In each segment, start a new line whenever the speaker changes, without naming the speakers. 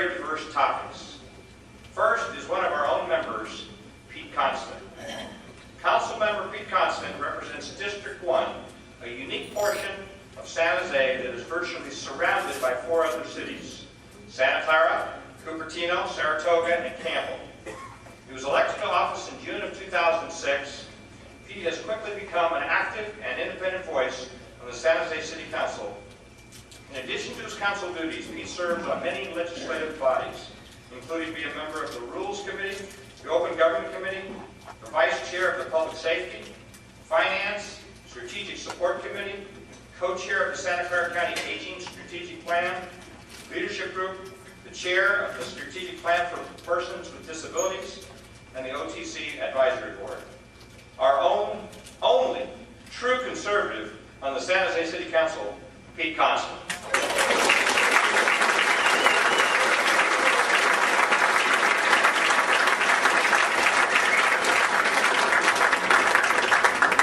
very diverse topics. First is one of our own members, Pete Constant. Councilmember Pete Constant represents District 1, a unique portion of San Jose that is virtually surrounded by 4 other cities: Santa Clara, Cupertino, Saratoga, and Campbell. He was elected to office in June of 2006. Pete has quickly become an active and independent voice on the San Jose City Council. In addition to his council duties, Pete serves on many legislative bodies, including being a member of the Rules Committee, the Open Government Committee, the Vice Chair of the Public Safety, Finance, Strategic Support Committee, Co-Chair of the Santa Clara County Aging Strategic Plan, Leadership Group, the Chair of the Strategic Plan for Persons with Disabilities, and the OTC Advisory Board. Our only true conservative on the San Jose City Council, Pete Constant.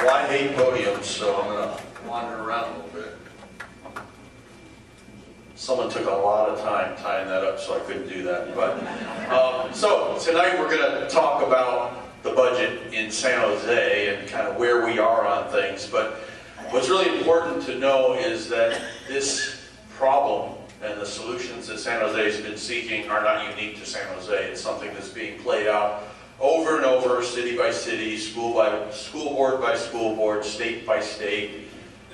Well, I hate podiums, so I'm going to wander around a little bit. Someone took a lot of time tying that up, so I couldn't do that. But so tonight we're going to talk about the budget in San Jose and kind of where we are on things. But what's really important to know is that this problem and the solutions that San Jose has been seeking are not unique to San Jose. It's something that's being played out over and over, city by city, school board by school board, state by state,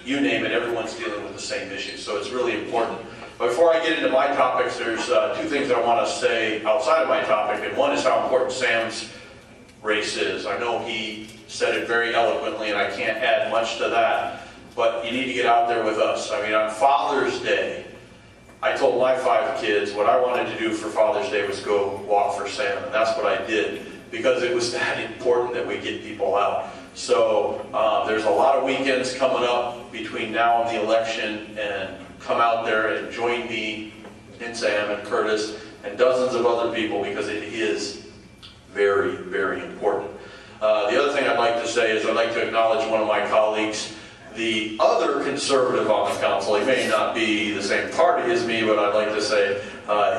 you name it, everyone's dealing with the same issue. So it's really important. But before I get into my topics, there's 2 things I want to say outside of my topic, and one is how important Sam's race is. I know he said it very eloquently, and I can't add much to that, but you need to get out there with us. I mean, on Father's Day, I told my 5 kids what I wanted to do for Father's Day was go walk for Sam, and that's what I did, because it was that important that we get people out. So there's a lot of weekends coming up between now and the election, and come out there and join me and Sam and Curtis and dozens of other people, because it is very, very important. The other thing I'd like to say is I'd like to acknowledge one of my colleagues, the other conservative on the council. He may not be the same party as me, but I'd like to say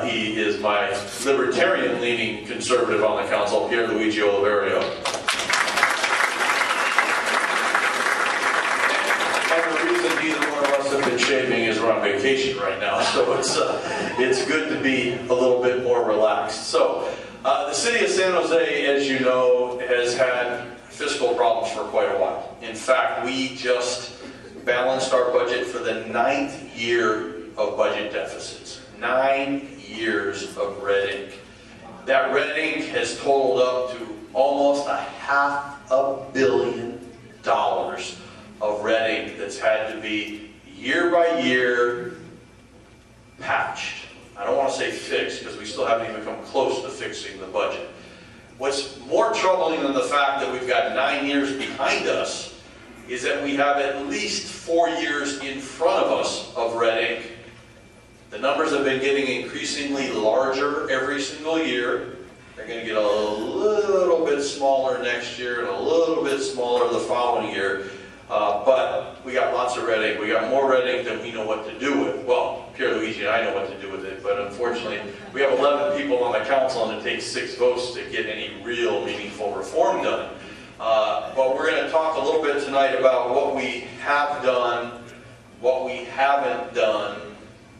he is my libertarian-leaning conservative on the council, Pierluigi Oliverio. And the reason neither one of us have been shaving is we're on vacation right now, so it's good to be a little bit more relaxed. So the city of San Jose, as you know, has had fiscal problems for quite a while. In fact, we just balanced our budget for the 9th year of budget deficits. 9 years of red ink. That red ink has totaled up to almost $500 million of red ink that's had to be year by year patched. I don't want to say fixed, because we still haven't even come close to fixing the budget. What's more troubling than the fact that we've got 9 years behind us is that we have at least 4 years in front of us of red ink. The numbers have been getting increasingly larger every single year. They're going to get a little bit smaller next year and a little bit smaller the following year. But we got lots of red ink. We got more red ink than we know what to do with. Well, Pierluigi and I know what to do with it, but unfortunately, we have 11 people on the council, and it takes 6 votes to get any real meaningful reform done. But we're going to talk a little bit tonight about what we have done, what we haven't done,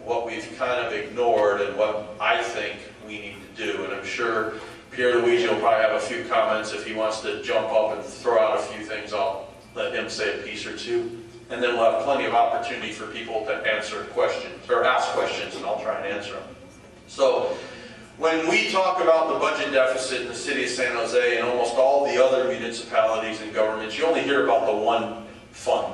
what we've kind of ignored, and what I think we need to do. And I'm sure Pierluigi will probably have a few comments. If he wants to jump up and throw out a few things, I'll let him say a piece or two. And then we'll have plenty of opportunity for people to answer questions, or ask questions, and I'll try and answer them. So, when we talk about the budget deficit in the city of San Jose and almost all the other municipalities and governments, you only hear about the one fund.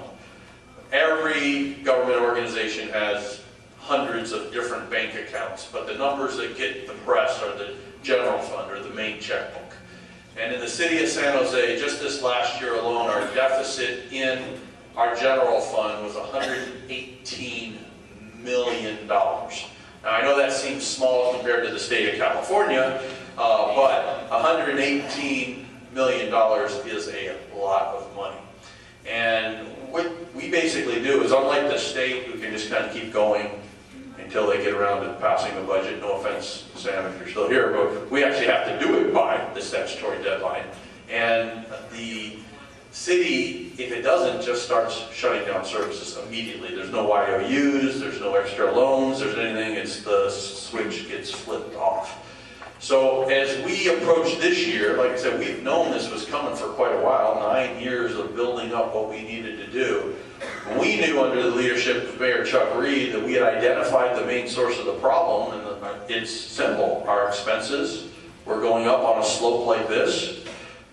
Every government organization has hundreds of different bank accounts, but the numbers that get the press are the general fund, or the main checkbook. And in the city of San Jose, just this last year alone, our deficit in our general fund was $118 million. Now, I know that seems small compared to the state of California, but $118 million is a lot of money. And what we basically do is, unlike the state, who can just kind of keep going until they get around to passing the budget, no offense, Sam, if you're still here, but we actually have to do it by the statutory deadline. And the city, if it doesn't, just starts shutting down services immediately. There's no IOUs, there's no extra loans, there's anything, it's the switch gets flipped off. So as we approach this year, like I said, we've known this was coming for quite a while, 9 years of building up what we needed to do. We knew under the leadership of Mayor Chuck Reed that we had identified the main source of the problem, and it's simple. Our expenses were going up on a slope like this,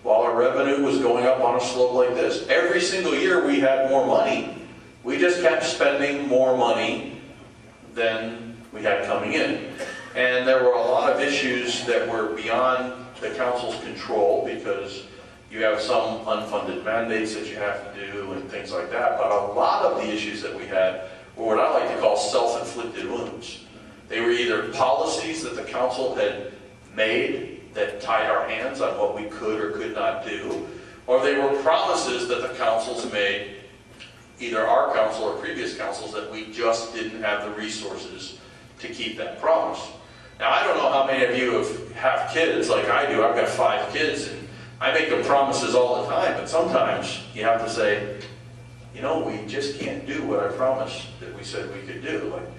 while our revenue was going up on a slope like this. Every single year we had more money. We just kept spending more money than we had coming in. And there were a lot of issues that were beyond the council's control because you have some unfunded mandates that you have to do and things like that. But a lot of the issues that we had were what I like to call self-inflicted wounds. They were either policies that the council had made that tied our hands on what we could or could not do, or they were promises that the councils made, either our council or previous councils, that we just didn't have the resources to keep that promise. Now, I don't know how many of you have kids like I do. I've got 5 kids, and I make them promises all the time, but sometimes you have to say, you know, we just can't do what I promised that we said we could do. Like,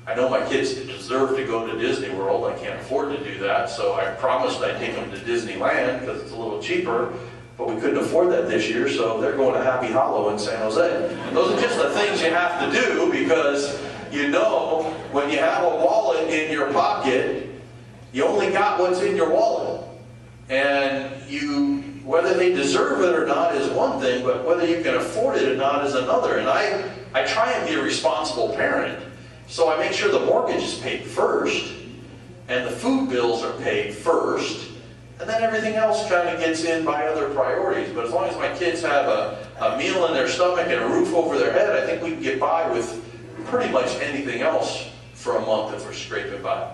I know my kids deserve to go to Disney World. I can't afford to do that, so I promised I'd take them to Disneyland because it's a little cheaper, but we couldn't afford that this year, so they're going to Happy Hollow in San Jose. And those are just the things you have to do because you know when you have a wallet in your pocket, you only got what's in your wallet. And whether they deserve it or not is one thing, but whether you can afford it or not is another. And I try and be a responsible parent. So I make sure the mortgage is paid first, and the food bills are paid first, and then everything else kind of gets in by other priorities. But as long as my kids have a meal in their stomach and a roof over their head, I think we can get by with pretty much anything else for a month if we're scraping by.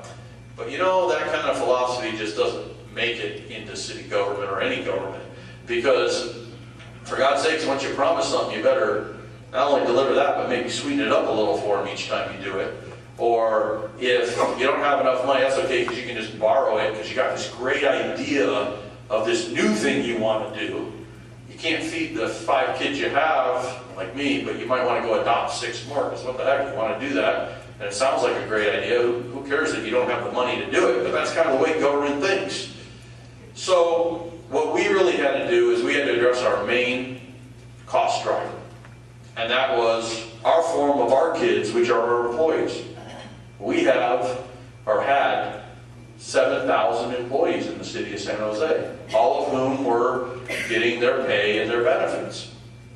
But you know, that kind of philosophy just doesn't make it into city government or any government. Because, for God's sakes, once you promise something, you better not only deliver that, but maybe sweeten it up a little for them each time you do it. Or if you don't have enough money, that's okay, because you can just borrow it, because you got this great idea of this new thing you want to do. You can't feed the 5 kids you have, like me, but you might want to go adopt 6 more, because what the heck, you want to do that. And it sounds like a great idea. Who cares if you don't have the money to do it? But that's kind of the way government thinks. So what we really had to do is we had to address our main cost driver. And that was our form of our kids, which are our employees. We have, or had, 7,000 employees in the city of San Jose, all of whom were getting their pay and their benefits.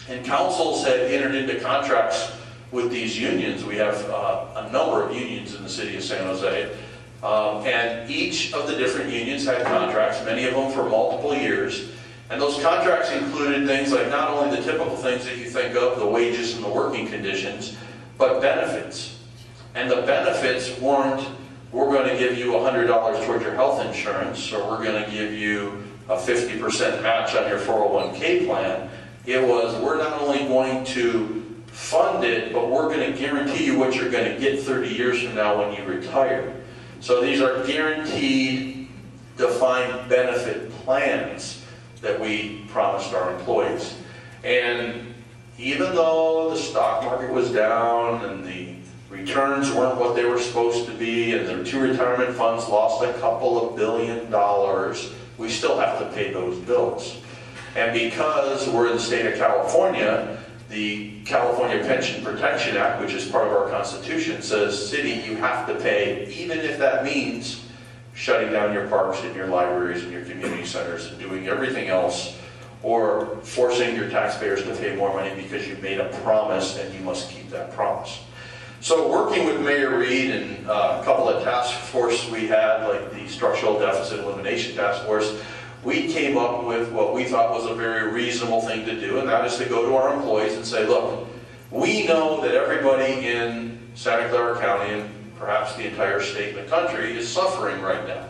And councils had entered into contracts with these unions. We have a number of unions in the city of San Jose. And each of the different unions had contracts, many of them for multiple years. And those contracts included things like not only the typical things that you think of, the wages and the working conditions, but benefits. And the benefits weren't, we're going to give you $100 towards your health insurance, or we're going to give you a 50% match on your 401k plan. It was, we're not only going to fund it, but we're going to guarantee you what you're going to get 30 years from now when you retire. So these are guaranteed, defined benefit plans that we promised our employees. And even though the stock market was down and the returns weren't what they were supposed to be, and the 2 retirement funds lost a couple of $1 billion, we still have to pay those bills. And because we're in the state of California, the California Pension Protection Act, which is part of our Constitution, says, city, you have to pay, even if that means shutting down your parks and your libraries and your community centers and doing everything else, or forcing your taxpayers to pay more money because you made a promise and you must keep that promise. So working with Mayor Reed and a couple of task forces we had, like the Structural Deficit Elimination Task Force, we came up with what we thought was a very reasonable thing to do, and that is to go to our employees and say, look, we know that everybody in Santa Clara County, and perhaps the entire state and the country, is suffering right now.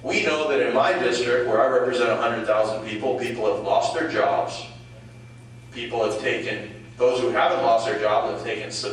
We know that in my district, where I represent 100,000 people, people have lost their jobs. People have taken, those who haven't lost their jobs have taken